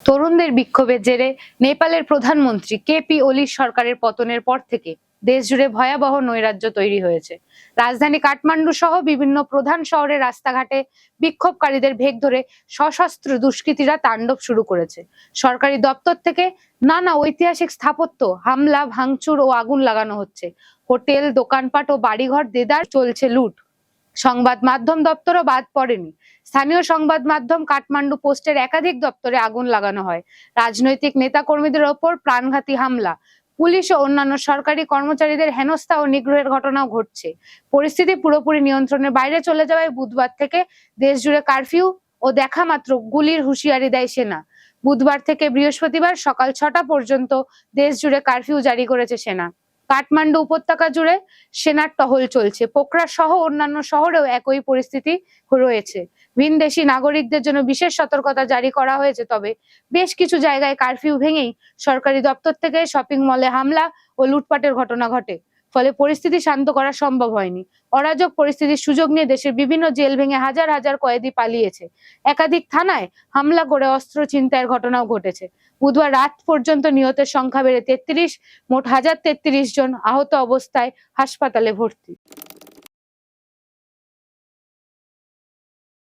তরুণদের বিক্ষোভের জেরে নেপালের প্রধানমন্ত্রী কেপি ওলির সরকারের পতনের পর থেকে দেশ জুড়ে ভয়াবহ নৈরাজ্য তৈরি হয়েছে। রাজধানী কাঠমান্ডু সহ বিভিন্ন প্রধান শহরের রাস্তাঘাটে বিক্ষোভকারীদের ভেগ ধরে সশস্ত্র দুষ্কৃতীরা তাণ্ডব শুরু করেছে। সরকারি দপ্তর থেকে নানা ঐতিহাসিক স্থাপত্য হামলা, ভাঙচুর ও আগুন লাগানো হচ্ছে। হোটেল, দোকানপাট ও বাড়িঘর দেদার চলছে লুট। সংবাদ মাধ্যম দপ্তরও বাদ পড়েনি। স্থানীয় সংবাদ মাধ্যম কাঠমান্ডু পোস্টের একাধিক দপ্তরে আগুন লাগানো হয়। রাজনৈতিক নেতাকর্মীদের ওপর প্রাণঘাতী হামলা, পুলিশ ও অন্যান্য সরকারি কর্মচারীদের হেনস্থা ও নিগ্রহের ঘটনাও ঘটছে। পরিস্থিতি পুরোপুরি নিয়ন্ত্রণের বাইরে চলে যাওয়ায় বুধবার থেকে দেশ জুড়ে কারফিউ ও দেখা মাত্র গুলির হুঁশিয়ারি দেয় সেনা। বুধবার থেকে বৃহস্পতিবার সকাল 6টা পর্যন্ত দেশ জুড়ে কারফিউ জারি করেছে সেনা। কাঠমান্ডু উপত্যকা জুড়ে সেনার টহল চলছে। পোখরা সহ অন্যান্য শহরেও একই পরিস্থিতি রয়েছে। ভিনদেশি নাগরিকদের জন্য বিশেষ সতর্কতা জারি করা হয়েছে, তবে বেশ কিছু জায়গায় কারফিউ ভেঙেই সরকারি দপ্তর থেকে শপিং মলে হামলা ও লুটপাটের ঘটনা ঘটে। ফলে পরিস্থিতি শান্ত করা সম্ভব হয়নি। অরাজক পরিস্থিতির সুযোগ নিয়ে দেশের বিভিন্ন জেল ভেঙে হাজার হাজার কয়েদি পালিয়েছে। একাধিক থানায় হামলা করে অস্ত্র ছিনতাইয়ের ঘটনাও ঘটেছে। বুধবার রাত পর্যন্ত নিহতের সংখ্যা বেড়ে 33, মোট 1033 জন আহত অবস্থায় হাসপাতালে ভর্তি।